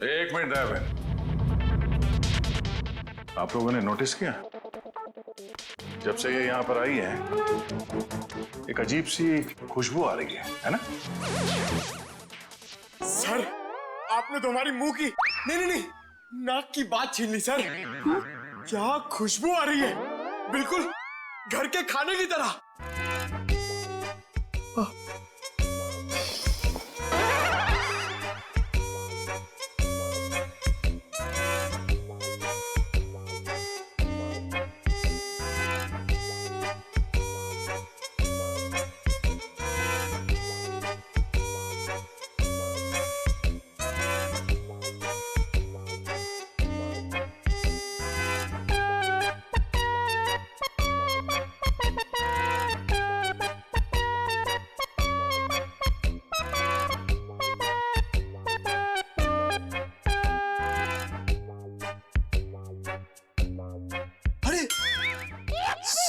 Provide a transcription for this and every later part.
एक minute driver, आप लोगों ने नोटिस किया जब से ये यहाँ पर आई है एक अजीब सी खुशबू आ रही है ना? सर आपने तो हमारी मुंह की नहीं नाक की बात छीन ली सर। क्या खुशबू आ रही है, बिल्कुल घर के खाने की तरह।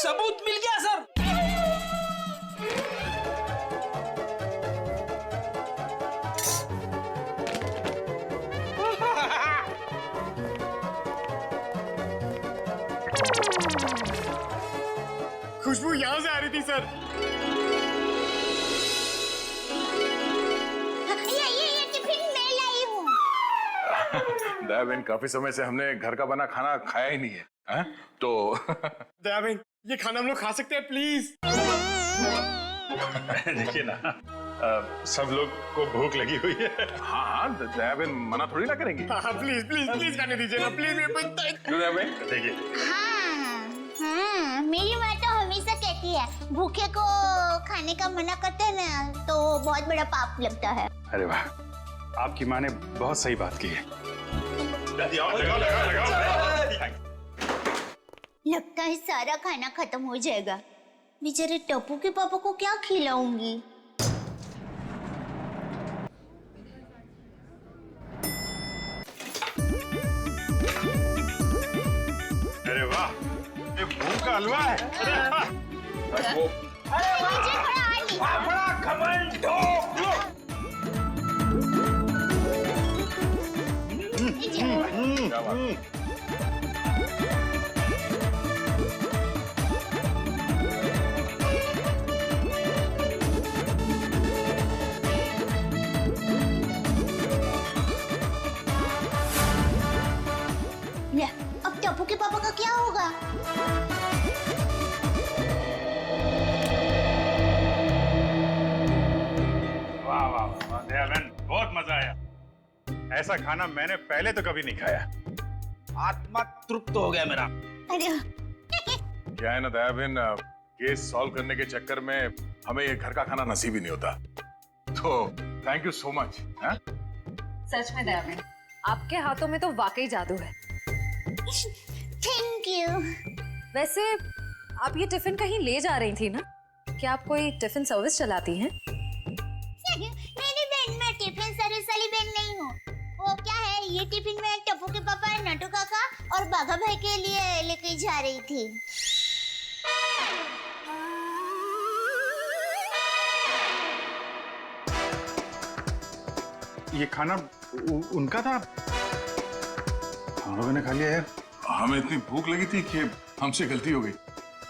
सबूत मिल गया सर। खुशबू यहां से आ रही थी सर। ये टिफिन मैं लाई हूँ। दयाबेन, काफी समय से हमने घर का बना खाना खाया ही नहीं है, तो दयाबेन ये खाना हम लोग खा सकते हैं प्लीज? देखिए ना, सब लोग को भूख लगी हुई है। हाँ हाँ, दयाबेन मना थोड़ी ना करेंगी। हाँ प्लीज प्लीज प्लीज खाने दीजिए ना प्लीज। दयाबेन देखिए, हाँ, मेरी माँ तो हमेशा कहती है भूखे को खाने का मना करते हैं ना तो बहुत बड़ा पाप लगता है। अरे वाह, आपकी माँ ने बहुत सही बात की है। लगता है सारा खाना खत्म हो जाएगा। बेचारे टप्पू के पापा को क्या खिलाऊंगी? अरे वाह, ये भूख का हलवा है। वो मुझे थोड़ा आनी। बड़ा घमंड हो। क्या बात? ले, अब टप्पू के पापा का क्या होगा? वाह वाह वाह, दयाबेन बहुत मजा आया। ऐसा खाना मैंने पहले तो कभी नहीं खाया। आत्मा तृप्त हो गया मेरा। अरे क्या है ना दयाबेन, केस सॉल्व करने के चक्कर में हमें ये घर का खाना नसीब ही नहीं होता, तो थैंक यू सो मच। सच में दयाबेन, आपके हाथों में तो वाकई जादू है। Thank you. वैसे आप ये टिफिन कहीं ले जा रही थी ना? क्या आप कोई टिफिन सर्विस चलाती हैं? मेरी बहन, मैं टिफिन सर्विस वाली बहन नहीं हूँ। वो क्या है, ये टिफिन मैं टप्पू के पापा, नटू काका और बाघा भाई के लिए लेके जा रही थी। ये खाना उनका था, हम लोगों ने खा लिया है। हमें इतनी भूख लगी थी कि हमसे गलती हो गई।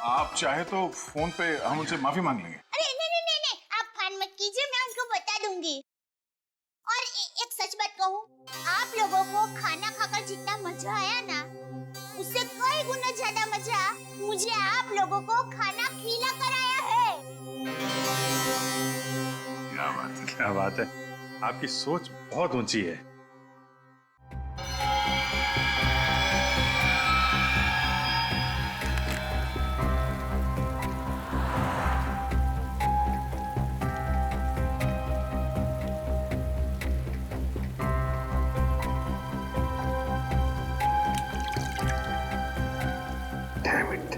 आप चाहे तो फोन पे हम उनसे माफी मांग लेंगे। अरे नहीं, आप फोन मत कीजिए, मैं उनको बता दूंगी। और एक सच बात कहूँ, आप लोगों को खाना खाकर जितना मजा आया ना, उससे कई गुना ज्यादा मजा मुझे आप लोगों को खाना खिला कर आया है। क्या बात है। क्या बात है, आपकी सोच बहुत ऊंची है। Damn it.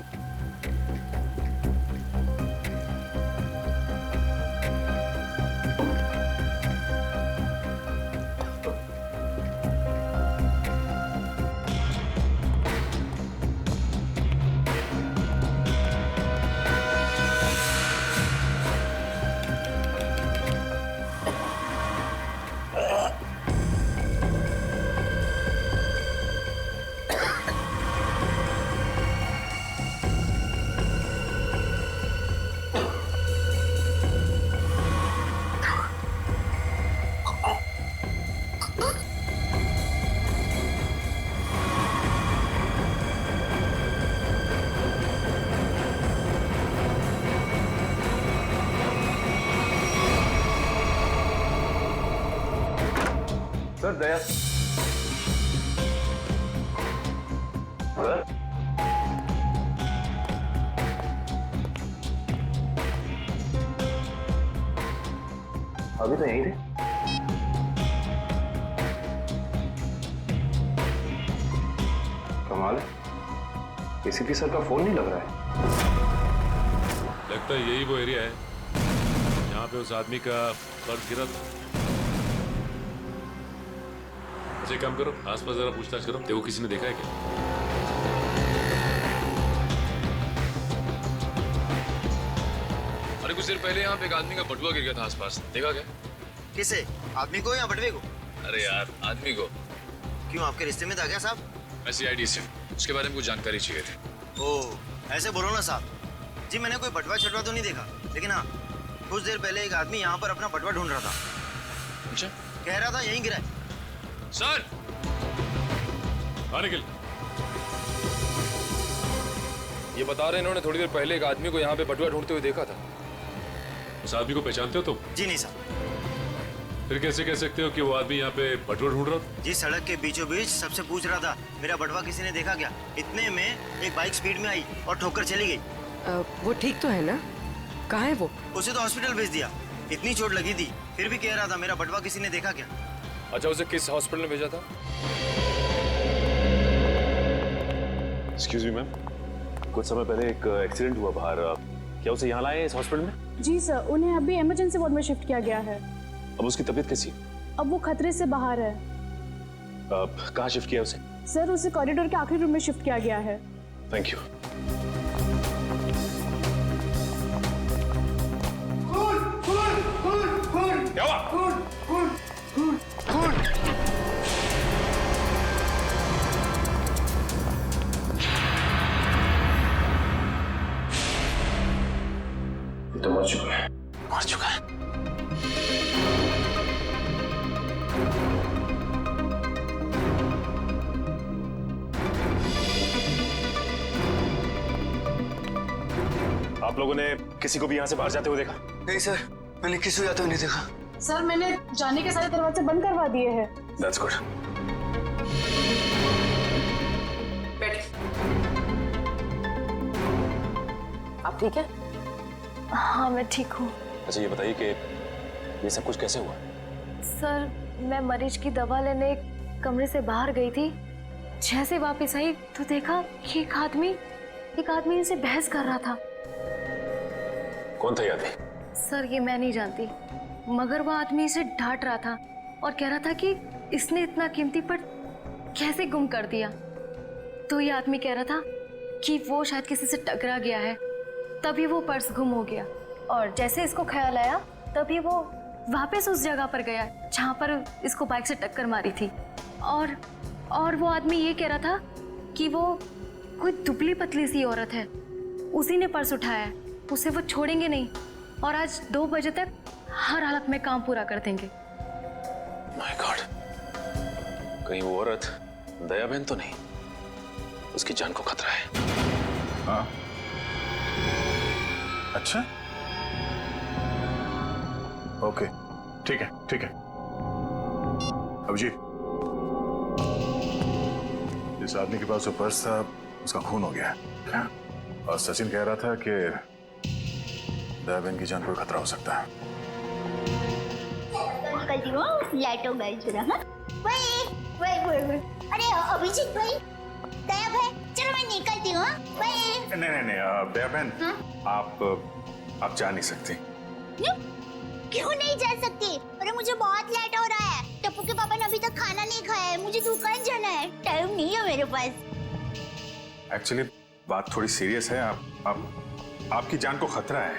Sir Daya sir अभी तो यहीं थे। कमाल है, एसीपी सर का फोन नहीं लग रहा है। लगता है यही वो एरिया है जहाँ पे उस आदमी का पर्स गिरा था। अच्छा, एक काम करो, आसपास जरा पूछताछ करो, देखो किसी ने देखा है क्या। अरे कुछ देर पहले यहाँ पे एक आदमी का बटुआ गिर गया था आसपास, देखा क्या? किसे? आदमी को या बटवे को? अरे यार, आदमी को। क्यों, आपके रिश्ते में था क्या साहब? मैं CID से, उसके बारे में कुछ जानकारी चाहिए थी। ओह, ऐसे बोलो ना साहब जी। मैंने कोई बटवा छटवा तो नहीं देखा, लेकिन हाँ कुछ देर पहले एक आदमी यहाँ पर अपना बटवा ढूंढ रहा था। अच्छा, कह रहा था यहीं गिरा है। सर निकल। ये बता रहे इन्होंने थोड़ी देर पहले एक आदमी को यहाँ पे बटुआ ढूंढते हुए देखा था। उस आदमी को पहचानते हो तुम? जी नहीं साहब। फिर कैसे कह सकते हो कि वो आदमी यहाँ पे बटुआ ढूंढ रहा था? जी सड़क के बीचों बीच सबसे पूछ रहा था मेरा बटवा किसी ने देखा क्या। इतने में एक बाइक स्पीड में आई और ठोकर चली गई। वो ठीक तो है ना? कहाँ है वो? उसे तो हॉस्पिटल भेज दिया, इतनी चोट लगी थी, फिर भी कह रहा था मेरा बटवा किसी ने देखा क्या। अच्छा, उसे किस हॉस्पिटल में भेजा था? एक्सक्यूज मी मैम, कुछ समय पहले एक एक्सीडेंट हुआ बाहर, क्या उसे यहाँ लाए हैं इस हॉस्पिटल में? जी सर, उन्हें अभी इमरजेंसी वार्ड में शिफ्ट किया गया है। अब उसकी तबीयत कैसी है? अब वो खतरे से बाहर है। कहाँ शिफ्ट किया उसे? सर, उसे कॉरिडोर के आखिरी रूम में शिफ्ट किया गया है। Thank you. क्या हुआ? तो मर चुका है। मर चुका है। आप लोगों ने किसी को भी यहाँ से बाहर जाते हुए देखा? नहीं सर, मैंने किसी को जाते हुए नहीं देखा। सर, मैंने जाने के सारे दरवाजे बंद करवा दिए हैं। That's good. आप ठीक है? हाँ, मैं ठीक हूँ। अच्छा, ये बताइए कि ये सब कुछ कैसे हुआ? सर, मैं मरीज की दवा लेने एक कमरे से बाहर गई थी। जैसे वापस आई तो देखा कि एक आदमी इनसे बहस कर रहा था। कौन था ये आदमी? सर, ये मैं नहीं जानती, मगर वो आदमी इसे डांट रहा था और कह रहा था कि इसने इतना कीमती पर्स कैसे गुम कर दिया। तो ये आदमी कह रहा था कि वो शायद किसी से टकरा गया है, तभी वो पर्स गुम हो गया। और जैसे इसको ख्याल आया तभी वो वापस उस जगह पर गया जहाँ पर इसको बाइक से टक्कर मारी थी। और वो आदमी ये कह रहा था कि वो कोई दुबली पतली सी औरत है, उसी ने पर्स उठाया है, उसे वो छोड़ेंगे नहीं और आज 2 बजे तक हर हालत में काम पूरा कर देंगे। माय गॉड, कहीं वो औरत दया बहन तो नहीं? उसकी जान को खतरा है। हाँ, अच्छा, ओके, ठीक है ठीक है। अभिजीत, जिस आदमी के पास वो पर्स था उसका खून हो गया है क्या? और सचिन कह रहा था कि दया बहन की जान को खतरा हो सकता है। लाइट हो गई जरा। हाँ, वही। अरे अभिजीत भाई, दया भाई, चलो मैं निकलती हूँ। भाई नहीं, दया बहन, आप जा नहीं सकती। क्यों नहीं जा सकती? अरे मुझे बहुत लेट हो रहा है। टप्पू के पापा ने अभी तक खाना नहीं खाया है, मुझे दुकान जाना है, टाइम नहीं है मेरे पास। एक्चुअली बात थोड़ी सीरियस है। आपकी जान को खतरा है।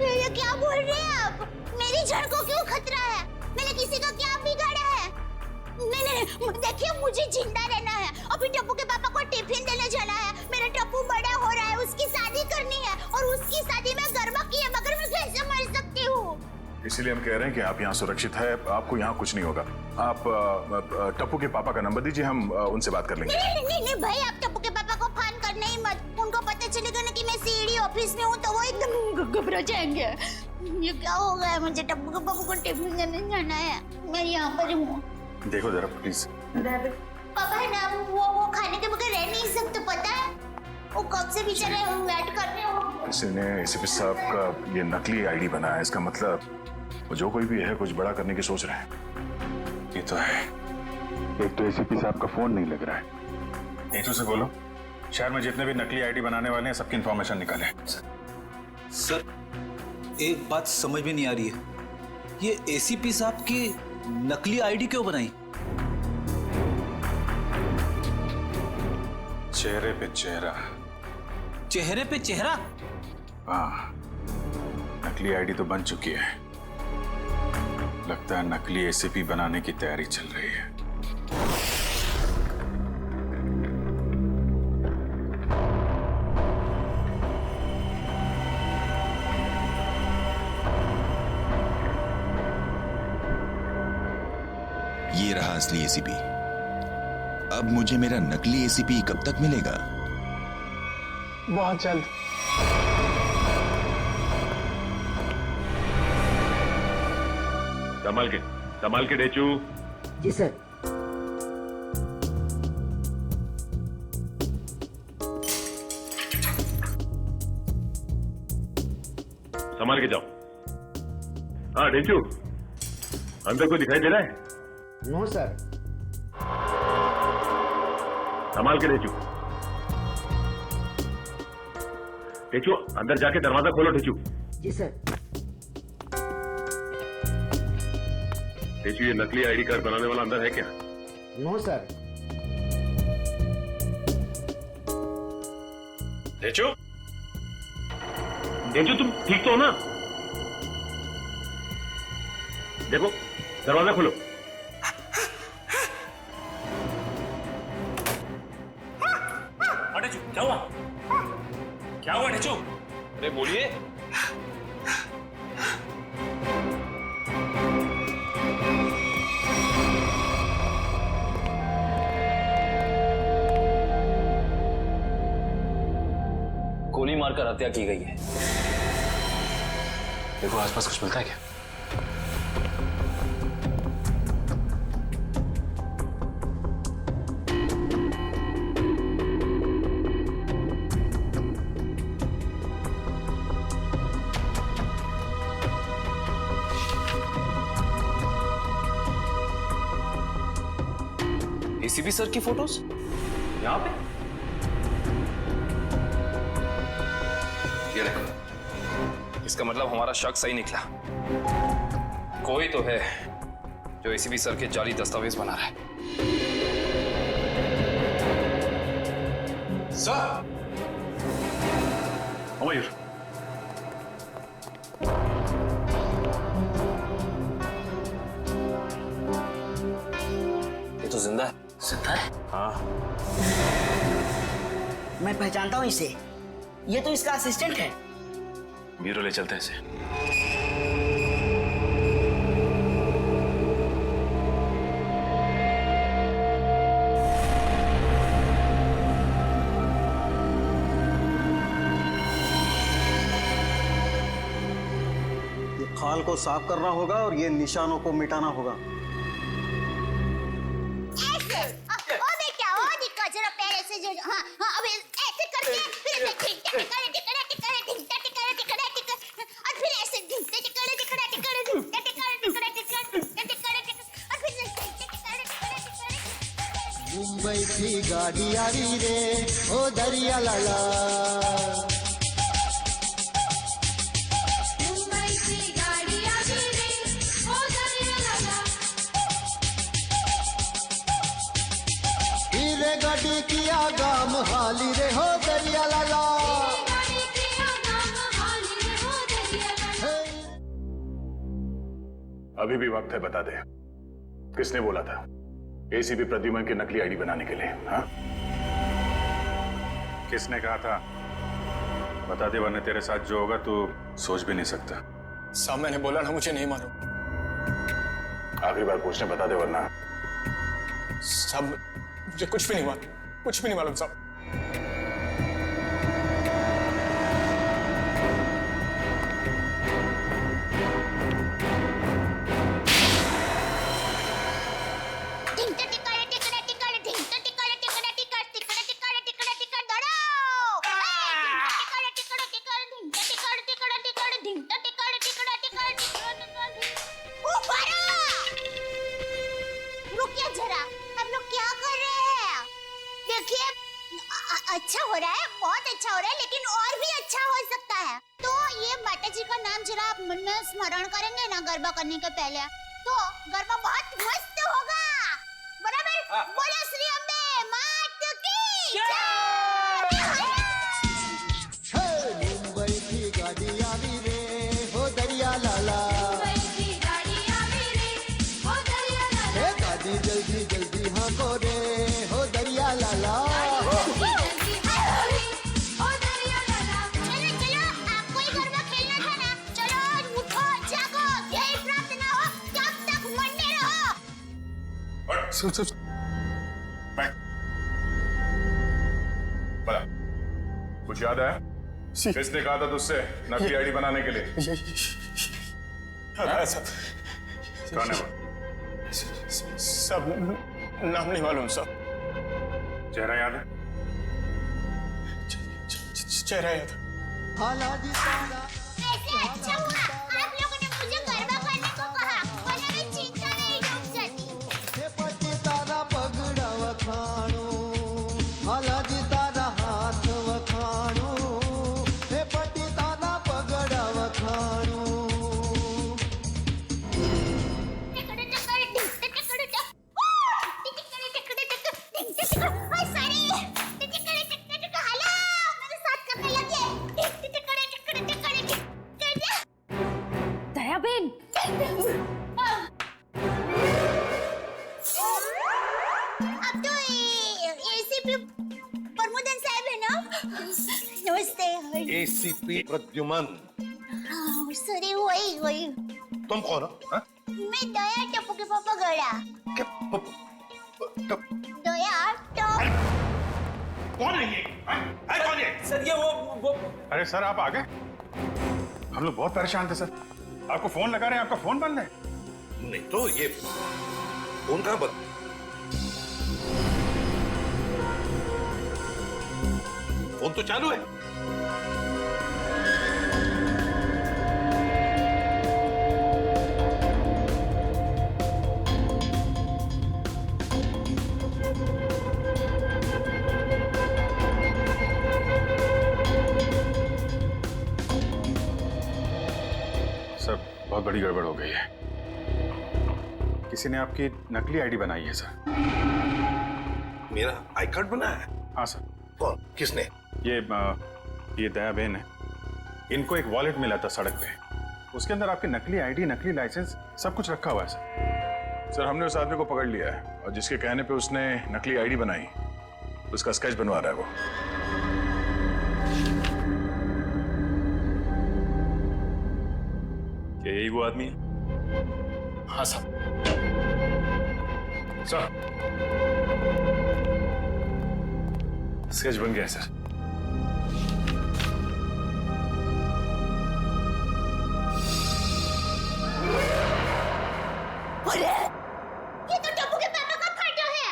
ये क्या बोल रहे हैं आप? मेरी जान को क्यों खतरा है? मैंने किसी का क्या बिगाड़ा है? नहीं, देखिए, मुझे जिंदा रहना है। अभी टप्पू के पापा को टिफिन देने जाना है। मेरा टप्पू बड़ा हो रहा है, उसकी शादी करनी है और उसकी शादी में गरबा की है, मगर मैं कैसे मर सकती हूँ? इसीलिए हम कह रहे हैं कि आप यहाँ सुरक्षित है, आपको यहाँ कुछ नहीं होगा। आप टप्पू के पापा का नंबर दीजिए, हम उनसे बात कर लेंगे। नहीं भाई, आप टप्पू के पापा को फोन करने ही मत। उनको पता चलेगा ना कि मैं सीढ़ी ऑफिस में हूँ तो वो एकदम घबरा जाएंगे। ये क्या हो गया, मुझे टप्पू के बाबू को टिफिन देने जाना है, मैं यहाँ पर हूँ। देखो जरा प्लीज। पापा है ना, वो खाने के बगैर रह नहीं सकते, पता है? वो कब से बेचारे वेट कर रहे हो। इसने एसीपी साहब का ये नकली आईडी बनाया है, इसका मतलब वो जो कोई भी है कुछ बड़ा करने की सोच रहे हैं। ये तो है। एक तो एसीपी साहब का फोन नहीं लग रहा है। एक से बोलो शहर में जितने भी नकली आईडी बनाने वाले हैं सबकी इंफॉर्मेशन निकाले। सर एक बात समझ में नहीं आ रही है, ये एसीपी साहब की नकली आईडी क्यों बनाई? चेहरे पे चेहरा। चेहरे पे चेहरा? हाँ, नकली आईडी तो बन चुकी है, लगता है नकली एसीपी बनाने की तैयारी चल रही है। ये रहा असली एसीपी। अब मुझे मेरा नकली एसीपी कब तक मिलेगा? बहुत जल्द। संभाल के डेचू। जी सर। संभाल के जाओ। हाँ डेचू, अंदर कोई दिखाई दे रहा है? No sir. संभाल के डेचू। डेचू अंदर जाके दरवाजा खोलो डेचू। जी सर। डेचू ये नकली आईडी कार्ड बनाने वाला अंदर है क्या? No sir. डेचू, डेचू तुम ठीक तो हो ना? देखो दरवाजा खोलो। क्या हुआ? क्या हुआ डेचू? अरे बोलिए। गोली मारकर हत्या की गई है। देखो आसपास कुछ मिलता है क्या? एसीपी सर की फोटोज यहां पे? ये देखो, इसका मतलब हमारा शक सही निकला। कोई तो है जो एसीपी सर के जाली दस्तावेज बना रहा है। सर, मयूर, ये तो जिंदा है। जिंदा है? हाँ। मैं पहचानता हूँ इसे, ये तो इसका असिस्टेंट है। ब्यूरो ले चलते हैं इसे। ये खाल को साफ करना होगा और ये निशानों को मिटाना होगा। हाँ हाँ, अब ऐसे करके फिर और फिर ऐसे मुंबई की गाड़ी आ रही रे ओ दरिया लाला। मुंबई की गाड़ी आ रही रे ओ दरिया लाला। हीरे गाड़ी किया गाम हाली रे हो दरिया लाला। अभी भी वक्त है, बता दे किसने बोला था एसीपी प्रद्युमन की नकली आईडी बनाने के लिए? हाँ, किसने कहा था? बता दे वरना तेरे साथ जो होगा तू सोच भी नहीं सकता। साहब मैंने बोला ना, मुझे नहीं मालूम। आखिरी बार पूछने, बता दे वरना। साहब मुझे कुछ भी नहीं मालूम, कुछ भी नहीं मालूम साहब। हो रहा है, बहुत अच्छा हो रहा है, लेकिन और भी अच्छा हो सकता है। तो ये माता जी का नाम जरा आप मन में स्मरण करेंगे ना गरबा करने के पहले, तो गरबा बहुत मस्त होगा। बराबर? बोलो श्री अम्बे मात की मुंबई की गाड़ी आवी रे हो दरिया लाला, हे गाड़ी जल्दी जल्दी हाँ को रे हो दरिया लाला। सुन बैक बड़ा कुछ याद है? किसने कहा था तुझसे नकली आईडी बनाने के लिए? कौन है वो? सब नाम नहीं मालूम सब। चेहरा याद है? चेहरा याद। ऐसे अच्छा हुआ आप लोगों ने मुझे गरबा करने को कहा, वरना मैं चिंता में डूब जाती। हे पति तारा पगड़ा वखाणो, हालाजी तारा हाथ वखाणो, हे पति तारा पगड़ा वखाणो। दयाबेन, अब तो एसीपी प्रमोदन साहब है ना? नमस्ते। एसीपी प्रद्युमन। सॉरी, वही तुम कौन हो? हाँ? मैं दया टप्पू के पापा गड़ा। दया टप। कौन है ये? कौन है? सर ये वो अरे सर आप आ गए? हम लोग बहुत परेशान थे सर, आपको फोन लगा रहे हैं, आपका फोन बंद है। नहीं तो ये फोन कहाँ बंद? फोन तो चालू है। सर बहुत बड़ी गड़बड़ हो गई है, किसी ने आपकी नकली आईडी बनाई है सर। मेरा आई कार्ड बनाया है? हाँ सर। कौन? किसने? ये दया बहन है, इनको एक वॉलेट मिला था सड़क पे, उसके अंदर आपकी नकली आईडी, नकली लाइसेंस सब कुछ रखा हुआ है सर। सर हमने उस आदमी को पकड़ लिया है और जिसके कहने पे उसने नकली आईडी बनाई, उसका स्केच बनवा रहा है वो। क्या यही वो आदमी है? हाँ सर। सर स्केच बन गया है सर। अरे ये तो टप्पू के पापा का फोटो है।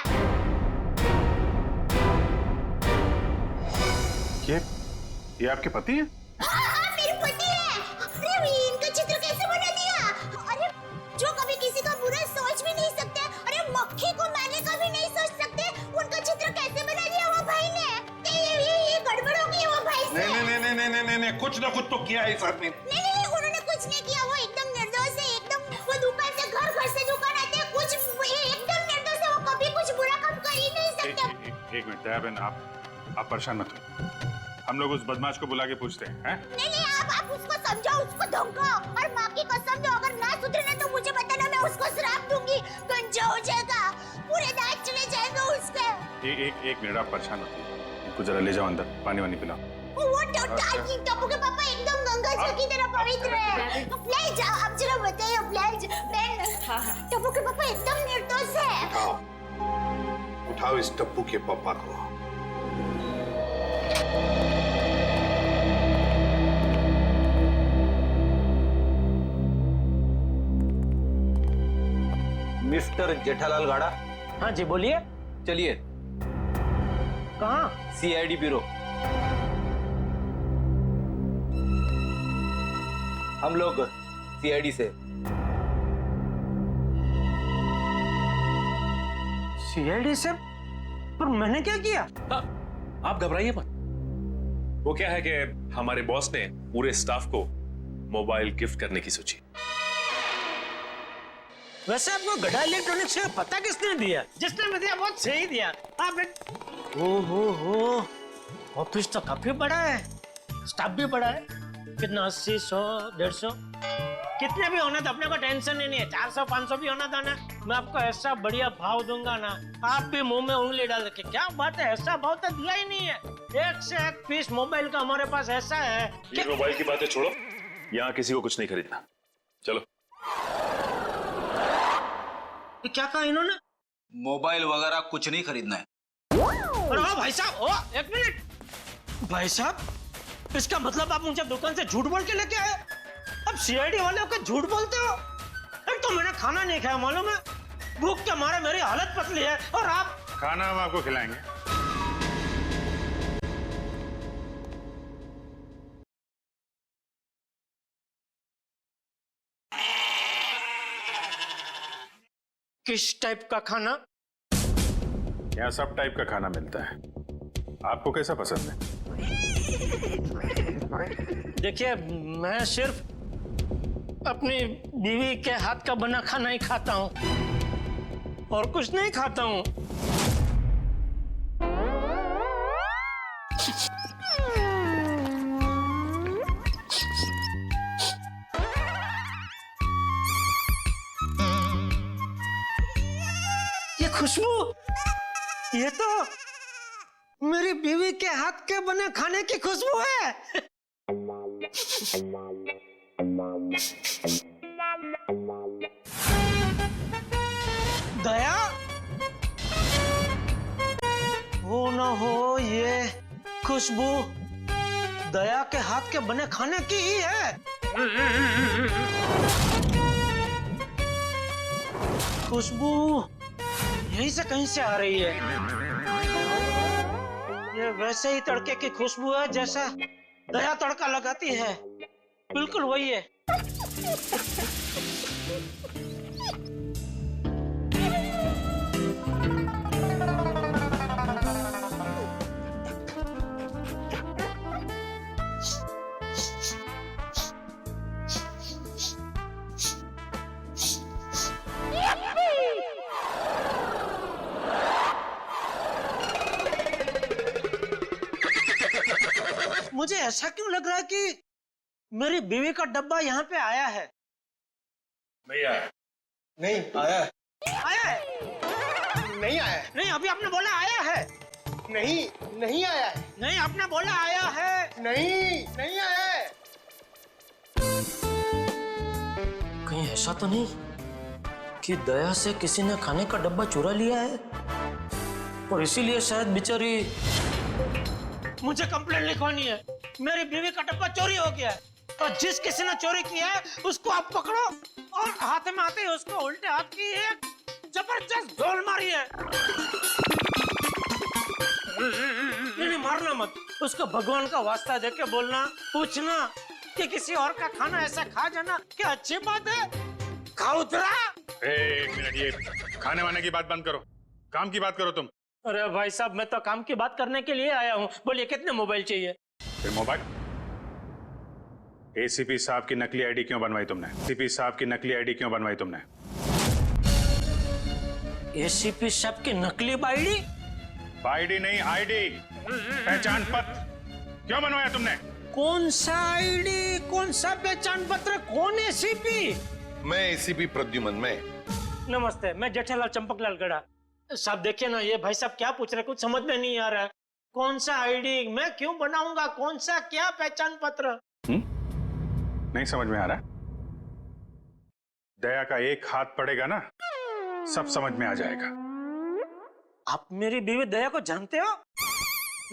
ये आपके पति हैं? हाँ, मेरे पति है। अरे इनका चित्र कैसे बना दिया? अरे जो कभी किसी का बुरा सोच भी नहीं सकते, अरे मक्खी को मारने का भी नहीं सोच सकते, उनका चित्र कैसे बना दिया वो भाई ने? ये गड़बड़ हो गई वो भाई से। नहीं, कुछ ना कुछ तो किया है इस आदमी ने। नहीं, उन्होंने कुछ नहीं किया, वो एकदम निर्दोष है, एकदम। वो दुकान से घर से दुकान आते हैं, कुछ एकदम निर्दोष है, वो कभी कुछ बुरा काम कर ही नहीं सकते। एक मिनट दया बहन, आप परेशान मत हो, हम लोग उस बदमाश को बुला के पूछते हैं। नहीं, आप उसको समझाओ, उसको धमकाओ, और माँ की कसम दो, अगर ना सुधरे ना तो मुझे बताना, मैं उसको श्राप दूंगी, गंजा हो जाएगा, पूरे दांत चले जाएंगे उसके। एक मिनट आप परेशान मत हो, इनको जरा ले जाओ अंदर, पानी वानी पिलाओ। वो टप्पू के पापा एकदम गंगा जी की तरह पवित्र है। ले जाओ, आप जरा बताइए प्लीज। बहन, टप्पू के पापा एकदम निर्दोष है। उठाओ इस टप्पू के पापा को। मिस्टर जेठालाल गाड़ा। हाँ जी बोलिए। चलिए। कहाँ? CID bureau. हम लोग सीआईडी से। सीआईडी से? पर मैंने क्या किया? आप घबराइए मत, वो क्या है कि हमारे बॉस ने पूरे स्टाफ को मोबाइल गिफ्ट करने की सोची। वैसे आपको गड़ा इलेक्ट्रॉनिक्स का पता किसने दिया? जिसने भी दिया बहुत सही दिया। आप हो ऑफिस तो काफी बड़ा है, स्टाफ भी बड़ा है। कितना 80, 100, 150 कितने भी होना तो अपने को टेंशन ही नहीं है। 400, 500 भी होना था ना, मैं आपको ऐसा बढ़िया भाव दूंगा ना, आप भी मुंह में उंगली डाल के क्या बात है, ऐसा भाव तो दिया ही नहीं है। एक से एक पीस मोबाइल का हमारे पास ऐसा है। ये मोबाइल की बातें छोड़ो, यहाँ किसी को कुछ नहीं खरीदना, चलो। क्या कहा इन्होंने? मोबाइल वगैरह कुछ नहीं खरीदना है। अरे भाई साहब, एक मिनट भाई साहब, इसका मतलब आप मुझे दुकान से झूठ बोल के लेके आए? अब सीआईडी वाले होकर झूठ बोलते हो? एक तो मैंने खाना नहीं खाया, मालूम है, भूख के मारे मेरी हालत पतली है, और आप? खाना हम आपको खिलाएंगे। किस टाइप का खाना? यहाँ सब टाइप का खाना मिलता है, आपको कैसा पसंद है? देखिए, मैं सिर्फ अपनी बीवी के हाथ का बना खाना ही खाता हूँ और कुछ नहीं खाता हूँ। ये खुशबू, ये तो मेरी बीवी के हाथ के बने खाने की खुशबू है। दया, हो ना हो ये खुशबू दया के हाथ के बने खाने की ही है। खुशबू यहीं से कहीं से आ रही है। ये वैसे ही तड़के की खुशबू है जैसा दया तड़का लगाती है, बिल्कुल वही है। मुझे ऐसा क्यों लग रहा है कि मेरी बीवी का डब्बा यहाँ पे आया है? नहीं आया। नहीं आया है। आया है? नहीं आया है। नहीं, अभी आपने बोला आया है। नहीं, नहीं आया है। नहीं, आपने बोला आया है। नहीं, नहीं आया है। कहीं ऐसा तो नहीं कि दया से किसी ने खाने का डब्बा चुरा लिया है और इसीलिए शायद बेचारी मुझे कंप्लेंट लिखवानी है। मेरी बीवी का डब्बा चोरी हो गया है और जिस किसी ने चोरी किया है उसको आप पकड़ो और हाथ में आते ही उसको उल्टे हाथ की एक जबरदस्त ढोल मारी है। नहीं, मारना मत, उसको भगवान का वास्ता देके बोलना, पूछना कि किसी और का खाना ऐसा खा जाना क्या अच्छी बात है? खाउतरा। एक मिनट, ये खाने वाने की बात बंद करो, काम की बात करो तुम। अरे भाई साहब, मैं तो काम की बात करने के लिए आया हूँ। बोलिए, कितने मोबाइल चाहिए? फिर मोबाइल? एसीपी साहब की नकली आईडी क्यों बनवाई तुमने? एसीपी साहब की नकली आईडी क्यों बनवाई तुमने? एसीपी साहब की नकली आईडी? आईडी नहीं, आईडी, पहचान पत्र क्यों बनवाया तुमने? कौन सा आईडी, कौन सा पहचान पत्र, कौन एसीपी? मैं एसीपी प्रद्युमन। मैं नमस्ते, मैं जेठालाल चंपकलाल गड़ा। साहब देखिए ना, ये भाई साहब क्या पूछ रहे, कुछ समझ में नहीं आ रहा है। कौन सा आईडी मैं क्यों बनाऊंगा, कौन सा क्या पहचान पत्र? नहीं समझ में आ रहा? दया का एक हाथ पड़ेगा ना, सब समझ में आ जाएगा। आप मेरी बीवी दया को जानते हो?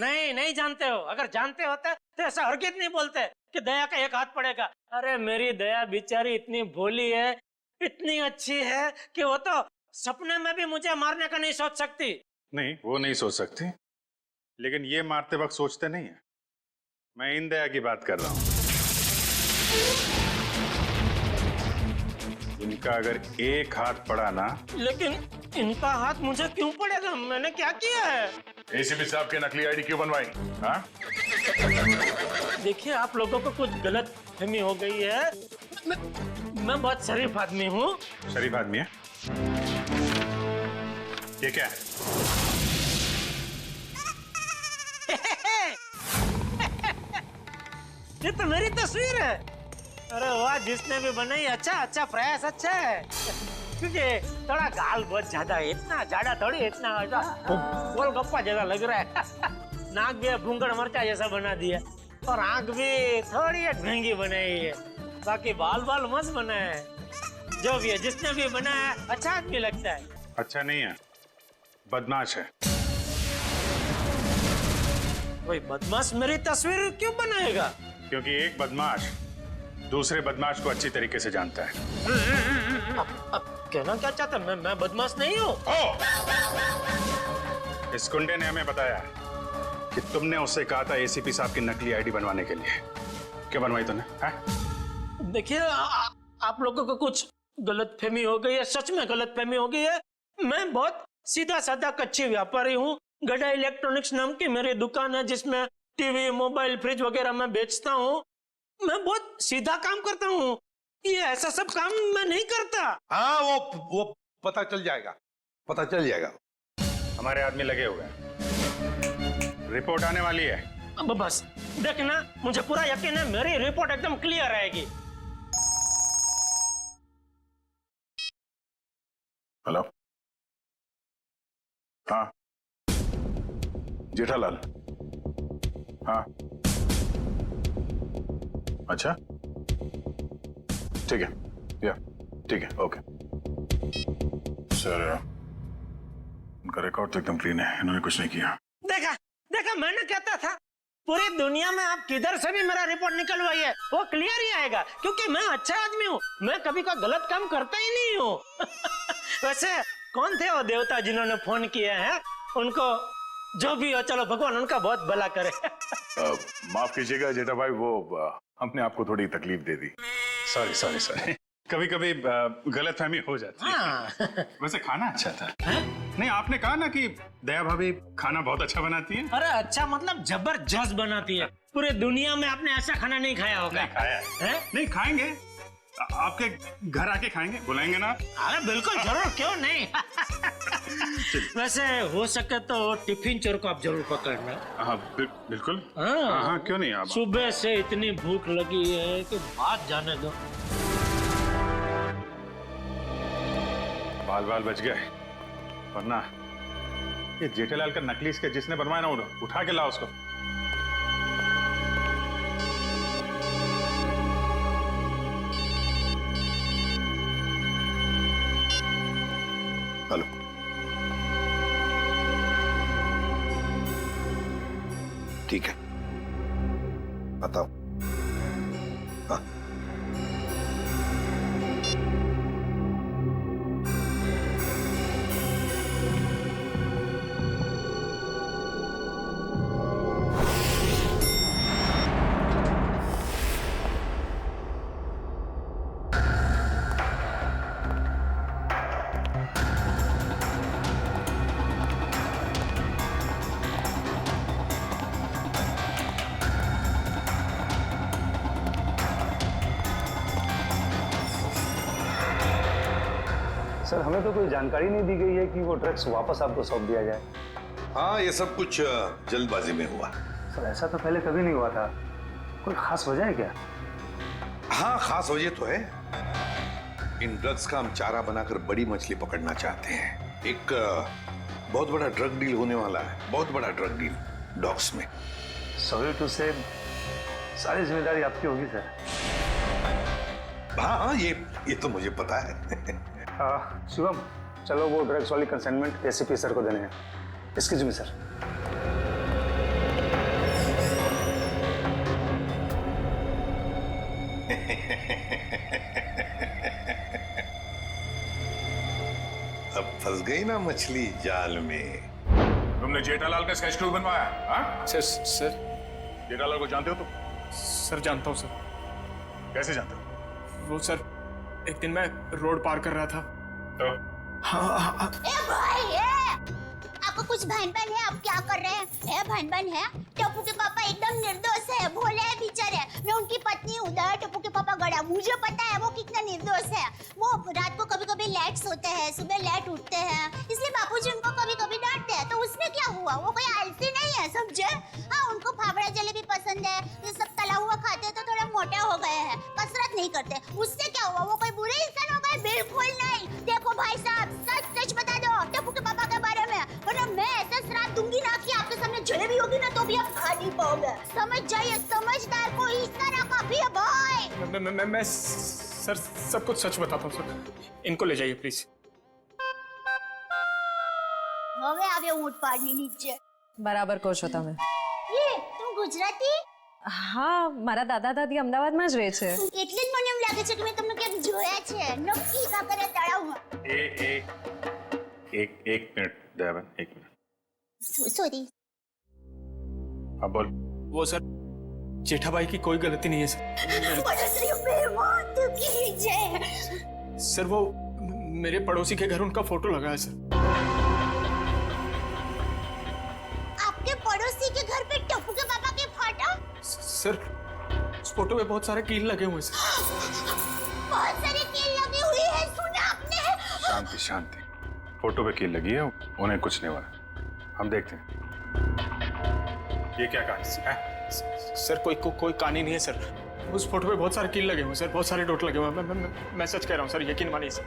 नहीं, नहीं जानते हो। अगर जानते होते तो ऐसा हरगिज़ नहीं बोलते कि दया का एक हाथ पड़ेगा। अरे मेरी दया बेचारी इतनी भोली है, इतनी अच्छी है कि वो तो सपने में भी मुझे मारने का नहीं सोच सकती। नहीं, वो नहीं सोच सकती, लेकिन ये मारते वक्त सोचते नहीं है। मैं इन दया की बात कर रहा हूं। इनका अगर एक हाथ पड़ा ना। लेकिन इनका हाथ मुझे क्यों पड़ेगा? मैंने क्या किया है? एसीपी साहब के नकली आईडी क्यों बनवाई? हाँ? देखिए, आप लोगों को कुछ गलत फहमी हो गई है। मैं बहुत शरीफ आदमी हूँ। शरीफ आदमी है? ये क्या है? ये तो मेरी तस्वीर है। अरे वाह, जिसने भी बनाई अच्छा प्रयास अच्छा है। क्योंकि थोड़ा गाल बहुत ज्यादा है, इतना ज्यादा थोड़ी, इतना गोलगप्पा जैसा लग रहा है। नाक भी भूंगड़ मरचा जैसा बना दिया और आंख भी थोड़ी एक महंगी बनाई है। बाकी बाल मस्त बना है। जो भी है, जिसने भी बनाया अच्छा आदमी लगता है। अच्छा नहीं है, बदमाश है। कोई बदमाश मेरी तस्वीर क्यों बनाएगा? क्योंकि एक बदमाश दूसरे बदमाश को अच्छी तरीके से जानता है। अब कहना क्या चाहता? मैं बदमाश नहीं हूँ। इस गुंडे ने हमें बताया कि तुमने उससे कहा था एसीपी साहब की नकली आईडी बनवाने के लिए। क्यों बनवाई तूने? देखिए, आप लोगों को कुछ गलतफहमी हो गई है, सच में गलतफहमी हो गई है। मैं बहुत सीधा साधा कच्ची व्यापारी हूँ। गड़ा इलेक्ट्रॉनिक्स नाम की मेरी दुकान है, जिसमें टीवी, मोबाइल, फ्रिज वगैरह मैं बेचता हूँ। मैं बहुत सीधा काम करता हूँ। ये ऐसा सब काम मैं नहीं करता। हाँ, वो पता चल जाएगा, पता चल जाएगा। हमारे आदमी लगे हुए हैं, रिपोर्ट आने वाली है। अब बस देखना, मुझे पूरा यकीन है मेरी रिपोर्ट एकदम क्लियर आएगी। हेलो, हाँ जेठालाल, हाँ अच्छा ठीक है, या ठीक है, ओके सर। उनका रिकॉर्ड तो एकदम क्लीन है, इन्होंने कुछ नहीं किया। देखा, मैंने कहता था पूरी दुनिया में आप किधर से भी मेरा रिपोर्ट निकलवाइए, वो क्लियर ही आएगा। क्योंकि मैं अच्छा आदमी हूँ, मैं कभी कोई गलत काम करता ही नहीं हूँ। वैसे कौन थे वो देवता जिन्होंने फोन किया है? उनको जो भी हो, चलो भगवान उनका बहुत भला करे। माफ कीजिएगा जेठा भाई, वो हमने आपको थोड़ी तकलीफ दे दी। सॉरी। कभी कभी गलतफहमी हो जाती है। वैसे खाना अच्छा था। नहीं, आपने कहा ना कि दया भाभी खाना बहुत अच्छा बनाती है। अरे अच्छा मतलब जबरदस्त बनाती है। पूरी दुनिया में आपने ऐसा खाना नहीं खाया होगा। नहीं खाया है? नहीं खाएंगे, आपके घर आके खाएंगे, बुलाएंगे ना? अरे बिल्कुल जरूर, क्यों नहीं। वैसे हो सके तो टिफिन चोर को आप जरूर पकड़ना। हाँ बिल्कुल। हाँ क्यों नहीं। आप सुबह से इतनी भूख लगी है कि बात जाने दो। बाल बच गए, वरना ये जेठालाल का नकली इसके जिसने बनवाया ना, उठा के लाओ उसको। हेलो, ठीक है, बताओ। हाँ सर, हमें तो कोई जानकारी नहीं दी गई है कि वो ड्रग्स वापस आपको सौंप दिया जाए। हाँ, ये सब कुछ जल्दबाजी में हुआ। सर, ऐसा तो पहले कभी नहीं हुआ था। कोई खास वजह है क्या? हाँ, खास वजह तो है। इन ड्रग्स का हम चारा बनाकर बड़ी मछली पकड़ना चाहते हैं। एक बहुत बड़ा ड्रग डील होने वाला है, बहुत बड़ा ड्रग डील डॉग्स में। सॉरी टू से, सारी जिम्मेदारी आपकी होगी सर। हाँ, ये तो मुझे पता है। शिवम, चलो वो ड्रग्स वाली कंसाइनमेंट एसीपी सर को देने हैं। Excuse me sir. अब फंस गई ना मछली जाल में। तुमने जेठालाल का स्केच टू बनवाया? हाँ सर जेठालाल को जानते हो तुम? सर जानता हूँ सर। कैसे जानते हो? वो सर, एक दिन मैं रोड पार कर रहा था तो? हाँ। ए भाई, आपको कुछ भान है? आप क्या कर रहे हैं? भान है तो टप्पू के पापा एकदम निर्दोष है, भोले है बेचारे। मैं उनकी पत्नी हूँ, दया टप्पू के पापा गड़ा। मुझे पता है वो कितना निर्दोष है। वो रात को कभी-कभी लेट सोते हैं, सुबह लेट उठते हैं, इसलिए बापूजी उनको कभी-कभी डांटते हैं। तो उसमें क्या हुआ? वो कोई आलसी नहीं है, समझे? हाँ, उनको फाफड़ा जलेबी पसंद है, ये सब तला हुआ खाते हैं तो थोड़ा मोटे हो गए हैं, कसरत नहीं करते। उससे क्या हुआ? वो कोई बुरे इंसान हो गए? बिल्कुल नहीं। देखो भाई साहब, सच सच बता दो टप्पू के पापा के बारे में, वरना मैं ऐसा श्राप दूंगी ना कि आपके सामने जलेबी होगी ना तो भी आप खा नहीं पाओगे। समझ जाइए, समझदार को इस तरह काफी है भाई। मैं सर सब कुछ सच बताता हूँ सर। इनको ले जाइए प्लीज। હવે આવ્યો ઊંટ પાડની નીચે। બરાબર કહો છો તમે। ये तुम गुजराती? હા, મારા દાદા દાદી અમદાવાદમાં જ રહે છે। એટલે જ મને એમ લાગે છે કે મેં તમને ક્યાંક જોયા છે। નક્કી કાકરે તળાવમાં। एक मिनट दयाबन, एक मिनट। सॉरी। अब बोल। वो सर जेठाबाई की कोई गलती नहीं है सर। पड़ोसी बेईमान तू की जय। सर वो मेरे पड़ोसी के घर उनका फोटो लगा है सर। आपके पड़ोसी के घर पे टप्पू के पापा के फोटो? सर उस फोटो में बहुत सारे कील लगे हुए सर। बहुत सारे कील लगी हुई है, सुना आपने? शांति शांति, फोटो पे कील लगी है, उन्हें कुछ नहीं हुआ। हम देखते हैं ये क्या कहानी है। सर कोई कहानी नहीं है सर। उस फोटो पे बहुत सारे कील लगे हुए सर, बहुत सारे डॉट लगे हुए। मैं सच कह रहा हूँ सर, यकीन मानिए सर।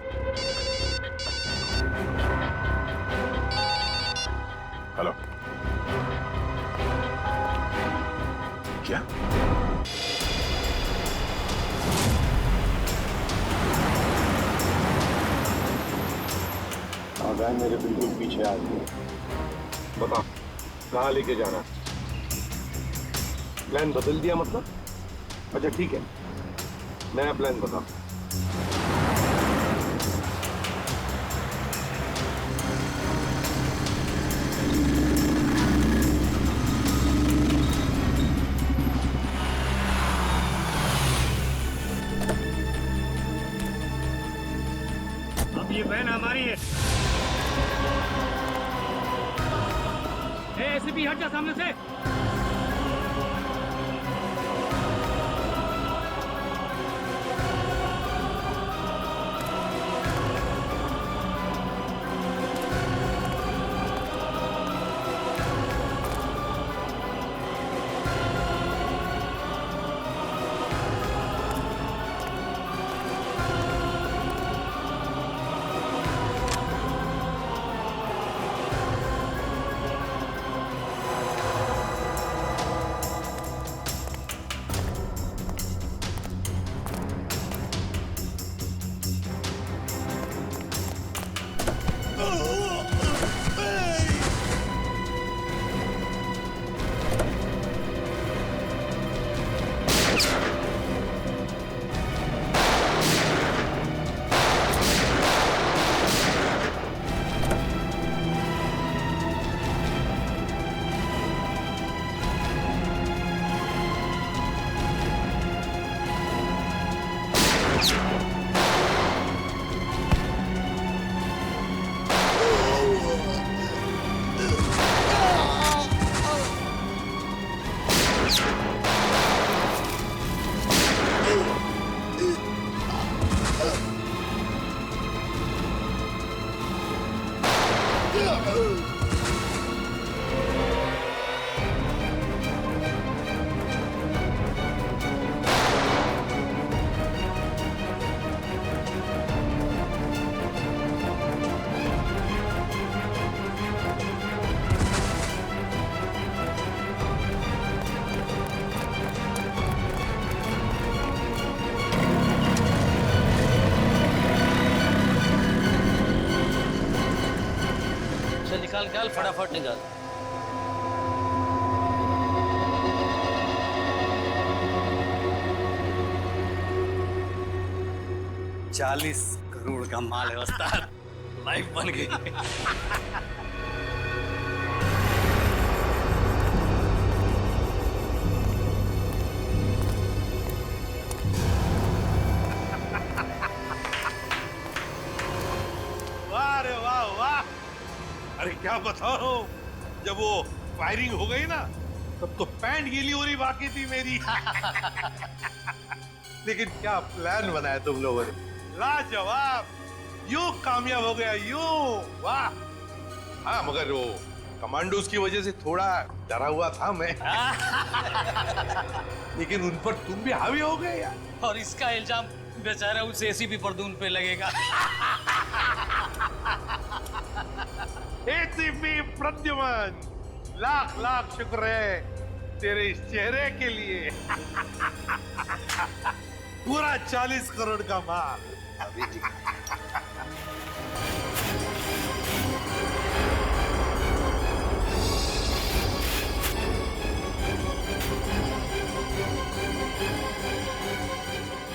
हेलो, क्या? गाय मेरे बिल्कुल पीछे आ गई। बता कहाँ लेके जाना? प्लान बदल दिया मतलब? अच्छा ठीक है, नया प्लान बता। अब ये बहन हमारी है। एसीपी हट जा सामने से। निकाल फटाफट निकाल। $40 करोड़ का माल है उस्ताद, लाइफ बन गई। वाह रे वाह वाह। अरे क्या बताओ, जब वो फायरिंग हो गई ना तब तो पैंट गीली हो रही बाकी थी मेरी। लेकिन क्या प्लान बनाया तुम लोगों ने, लाजवाब। यूं कामयाब हो गया, यूं, वाह। हाँ मगर वो कमांडोज की वजह से थोड़ा डरा हुआ था मैं। लेकिन उन पर तुम भी हावी हो गए यार। और इसका इल्जाम बेचारा उस एसीपी परदून पे लगेगा। एसीपी प्रद्युमन, लाख लाख शुक्र है तेरे इस चेहरे के लिए। पूरा 40 करोड़ का माल।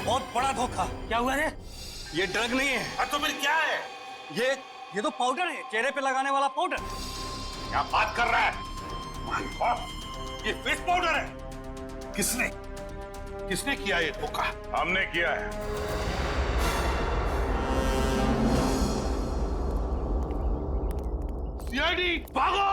बहुत बड़ा धोखा। क्या हुआ रे? ये ड्रग नहीं है। तो फिर क्या है? ये तो पाउडर है, चेहरे पे लगाने वाला पाउडर। क्या बात कर रहा है? माय गॉड, ये फेस पाउडर है। किसने किया ये धोखा? हमने किया है। सीआईडी भागो।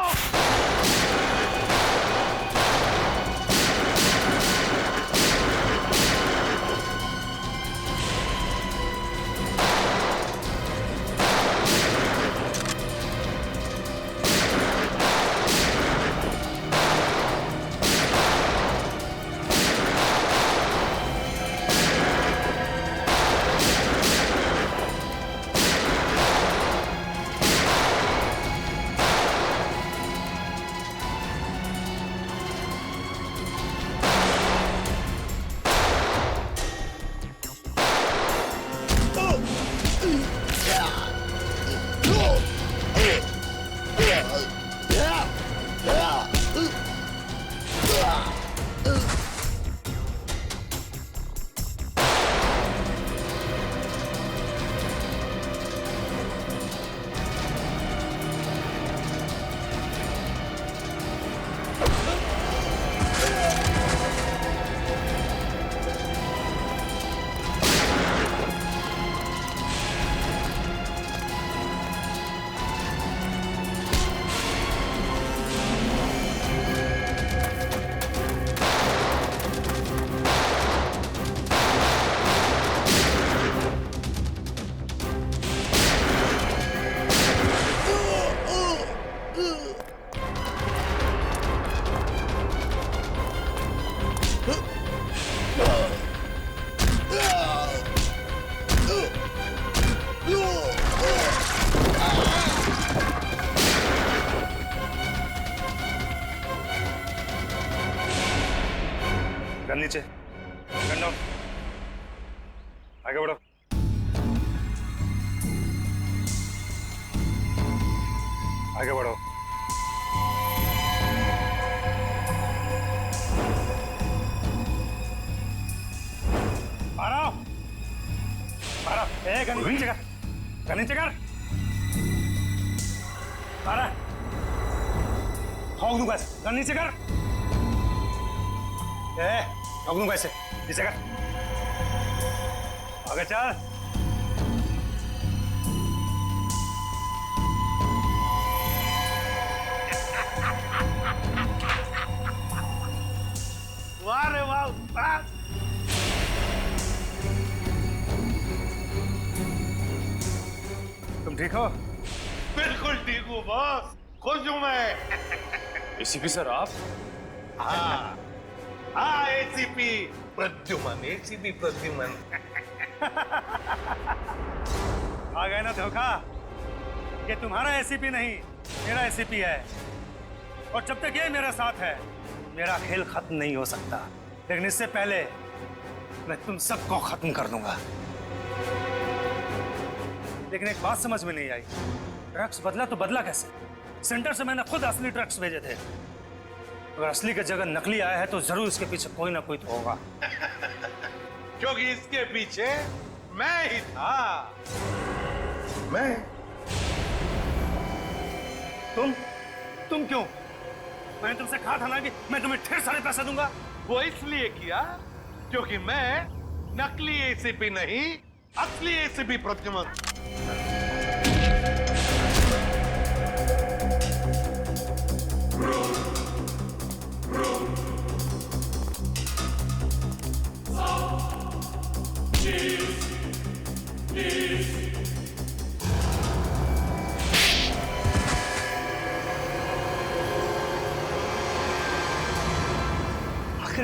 गन नीचे, गन डाउन, आगे बढ़ो। आगे बढ़ो। मारो, मारो। गन नीचे कर, गन नीचे कर। मारा, ठोक दूंगा ऐसे, गन नीचे कर। ठोक दूंगा ऐसे, नीचे कर। आगे चल। वाह रे वाह उस्ताद। तुम ठीक हो? बिल्कुल ठीक हूँ बॉस, खुश हूँ मैं। एसीपी सर आप? हाँ हाँ, एसीपी प्रद्युमन, एसीपी प्रद्युमन। आ गए ना धोखा। ये तुम्हारा एसीपी नहीं, मेरा एसीपी है। और जब तक ये मेरे साथ है, मेरा खेल खत्म नहीं हो सकता। लेकिन इससे पहले मैं तुम सबको खत्म कर दूंगा। लेकिन एक बात समझ में नहीं आई, ड्रग्स बदला तो बदला कैसे? सेंटर से मैंने खुद असली ड्रग्स भेजे थे। अगर असली की जगह नकली आया है तो जरूर इसके पीछे कोई ना कोई तो होगा। क्योंकि इसके पीछे मैं ही था। मैं? तुम क्यों? मैंने तुमसे कहा था ना कि मैं तुम्हें ढेर सारे पैसे दूंगा। वो इसलिए किया क्योंकि मैं नकली एसीपी नहीं, असली एसीपी प्रद्युमन। Roll.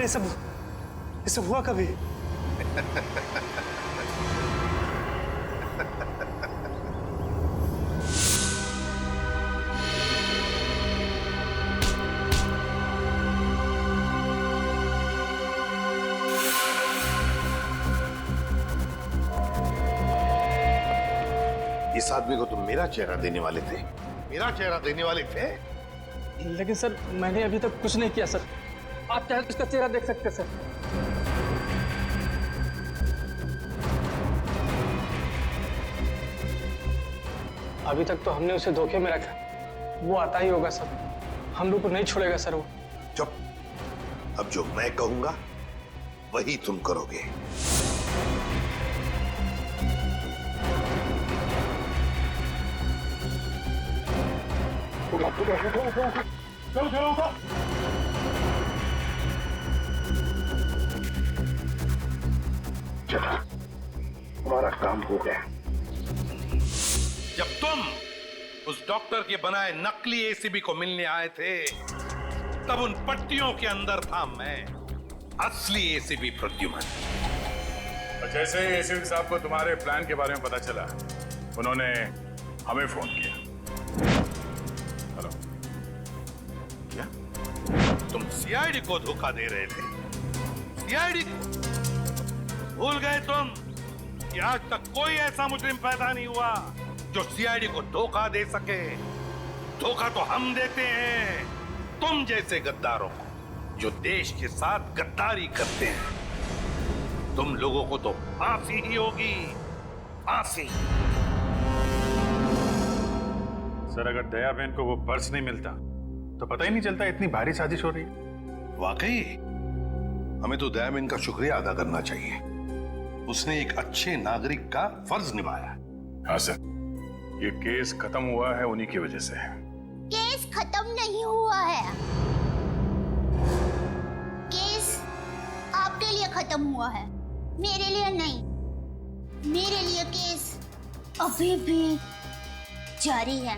ये सब हुआ कभी? इस आदमी को तुम मेरा चेहरा देने वाले थे? मेरा चेहरा देने वाले थे? लेकिन सर मैंने अभी तक कुछ नहीं किया सर। आप चाहे तो इसका चेहरा देख सकते हैं सर। अभी तक तो हमने उसे धोखे में रखा, वो आता ही होगा सर। हम लोग को नहीं छोड़ेगा सर वो। चुप। अब जो मैं कहूंगा वही तुम करोगे। चलो, हमारा काम हो गया। जब तुम उस डॉक्टर के बनाए नकली एसीबी को मिलने आए थे, तब उन पट्टियों के अंदर था मैं, असली एसीबी प्रद्युमन। जैसे ही एसीपी साहब को तुम्हारे प्लान के बारे में पता चला, उन्होंने हमें फोन किया। हेलो, क्या तुम सीआईडी को धोखा दे रहे थे? सीआईडी को भूल गए तुम कि आज तक कोई ऐसा मुजरिम पैदा नहीं हुआ जो सीआईडी को धोखा दे सके। धोखा तो हम देते हैं तुम जैसे गद्दारों को, जो देश के साथ गद्दारी करते हैं। तुम लोगों को तो फांसी ही होगी, फांसी। सर, अगर दया बहन को वो पर्स नहीं मिलता तो पता ही नहीं चलता इतनी भारी साजिश हो रही है। वाकई हमें तो दया बहन का शुक्रिया अदा करना चाहिए। उसने एक अच्छे नागरिक का फर्ज निभाया। हाँ सर, ये केस खत्म हुआ है उन्हीं की वजह से। केस खत्म नहीं हुआ है, केस आपके लिए खत्म हुआ है, मेरे लिए नहीं। मेरे लिए केस अभी भी जारी है।